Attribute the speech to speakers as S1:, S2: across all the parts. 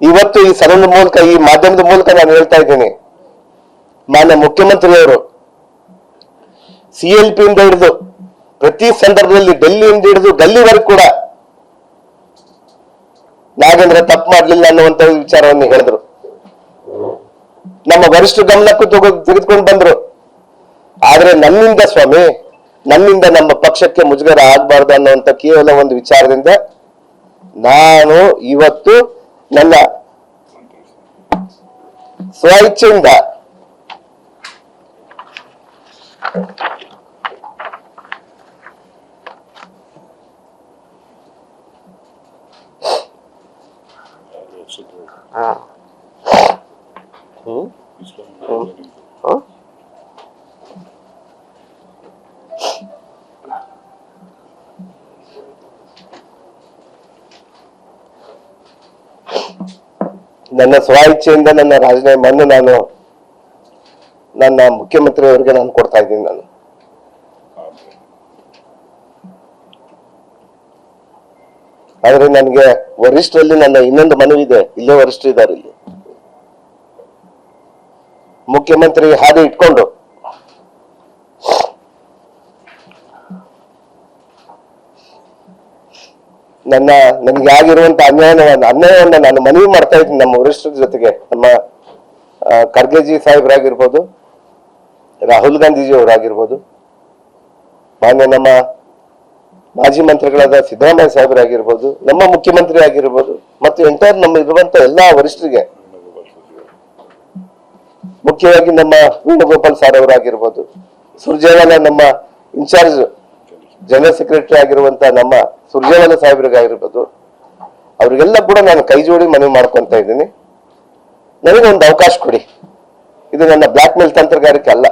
S1: ಇವತ್ತು ಈ ಸದನದ ಮೂಲಕ, ಈ ಮಾಧ್ಯಮದ ಮೂಲಕ ನಾನು ಹೇಳ್ತಾ ಇದ್ದೀನಿ, ಮಾನ್ಯ ಮುಖ್ಯಮಂತ್ರಿಯವರು CLP ಇಂದ ಹಿಡಿದು ಪ್ರತಿ ಸಂದರ್ಭದಲ್ಲಿ ಡೆಲ್ಲಿಯಿಂದ ಹಿಡಿದು ಗಲ್ಲಿವರೆಗೂ ಕೂಡ ನಾಗೇಂದ್ರ ತಪ್ಪು ಮಾಡಲಿಲ್ಲ ಅನ್ನುವಂತ ವಿಚಾರವನ್ನು ಹೇಳಿದ್ರು. ನಮ್ಮ ವರಿಷ್ಠ ಗಮನಕ್ಕೂ ತೆಗೆದುಕೊಂಡು ಬಂದ್ರು. ಆದ್ರೆ ನನ್ನಿಂದ ಸ್ವಾಮಿ, ನನ್ನಿಂದ ನಮ್ಮ ಪಕ್ಷಕ್ಕೆ ಮುಜುಗರ ಆಗಬಾರ್ದು ಅನ್ನುವಂತ ಕೇವಲ ಒಂದು ವಿಚಾರದಿಂದ ನಾನು ಇವತ್ತು ನನ್ನ ಸ್ವಇಚ್ಛೆಯಿಂದ ನನ್ನ ಸ್ವಇಚ್ಛೆಯಿಂದ ನನ್ನ ರಾಜೀನಾಮೆಯನ್ನು ನಾನು ನನ್ನ ಮುಖ್ಯಮಂತ್ರಿಯವರಿಗೆ ನಾನು ಕೊಡ್ತಾ ಇದ್ದೀನಿ. ನಾನು ಆದ್ರೆ ನನಗೆ ವರಿಷ್ಠರಲ್ಲಿ ನನ್ನ ಇನ್ನೊಂದು ಮನವಿ ಇದೆ. ಇಲ್ಲೇ ವರಿಷ್ಠರು ಇದ್ದಾರೆ, ಇಲ್ಲಿ ಮುಖ್ಯಮಂತ್ರಿ ಹಾಗೆ ಇಟ್ಕೊಂಡು ನನಗೆ ಆಗಿರುವಂತ ಅನ್ಯಾಯವನ್ನ ನಾನು ಮನವಿ ಮಾಡ್ತಾ ಇದ್ದೀನಿ ನಮ್ಮ ವರಿಷ್ಠರ ಜೊತೆಗೆ. ನಮ್ಮ ಖರ್ಗೆಜಿ ಸಾಹೇಬ್ರಾಗಿರ್ಬೋದು, ರಾಹುಲ್ ಗಾಂಧೀಜಿ ಅವರಾಗಿರ್ಬೋದು, ಮಾನ್ಯ ನಮ್ಮ ಮಾಜಿ ಮಂತ್ರಿಗಳಾದ ಸಿದ್ದರಾಮಯ್ಯ ಸಾಹೇಬರಾಗಿರ್ಬೋದು, ನಮ್ಮ ಮುಖ್ಯಮಂತ್ರಿ ಆಗಿರ್ಬೋದು, ಮತ್ತು ಎಂಟೈರ್ ನಮ್ಮ ಇರುವಂತ ಎಲ್ಲಾ ವರಿಷ್ಠರಿಗೆ, ಮುಖ್ಯವಾಗಿ ನಮ್ಮ ವೇಣುಗೋಪಾಲ್ ಸರ್ ಅವರಾಗಿರ್ಬೋದು, ಸುರ್ಜೇವಾಲಾ ನಮ್ಮ ಇನ್ಚಾರ್ಜ್ ಜನರಲ್ ಸೆಕ್ರೆಟರಿ ಆಗಿರುವಂತ ನಮ್ಮ ಸುರ್ಜೇವಾಲಾ ಸಾಹೇಬ್ರಿಗಾಗಿರ್ಬೋದು, ಅವ್ರಿಗೆಲ್ಲ ಕೂಡ ನಾನು ಕೈ ಜೋಡಿ ಮನವಿ ಮಾಡ್ಕೊಂತ ಇದ್ದೀನಿ. ನನಗೊಂದು ಅವಕಾಶ ಕೊಡಿ. ಇದು ನನ್ನ ಬ್ಲಾಕ್ ಮೇಲ್ ತಂತ್ರಗಾರಿಕೆ ಅಲ್ಲ.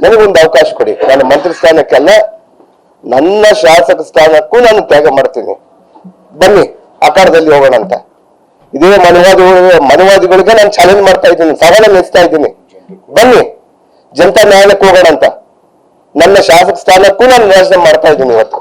S1: ನನಗೊಂದು ಅವಕಾಶ ಕೊಡಿ. ನಾನು ಮಂತ್ರಿ ಸ್ಥಾನಕ್ಕೆ ಅಲ್ಲ, ನನ್ನ ಶಾಸಕ ಸ್ಥಾನಕ್ಕೂ ನಾನು ತ್ಯಾಗ ಮಾಡ್ತೀನಿ. ಬನ್ನಿ ಅಖಾಡದಲ್ಲಿ ಹೋಗೋಣ ಅಂತ. ಇದೇ ಮನುವಾದಿಗಳಿಗೆ ನಾನು ಚಾಲೆಂಜ್ ಮಾಡ್ತಾ ಇದ್ದೀನಿ, ಸವಾಲ ನೆನೆಸ್ತಾ ಇದ್ದೀನಿ. ಬನ್ನಿ ಜನತಾ ನ್ಯಾಯಾಲಯಕ್ಕೆ ಹೋಗೋಣ ಅಂತ. ನನ್ನ ಶಾಸಕ ಸ್ಥಾನಕ್ಕೂ ನಾನು ರಾಜೀನಾಮೆ ಮಾಡ್ತಾ ಇದ್ದೀನಿ ಇವತ್ತು.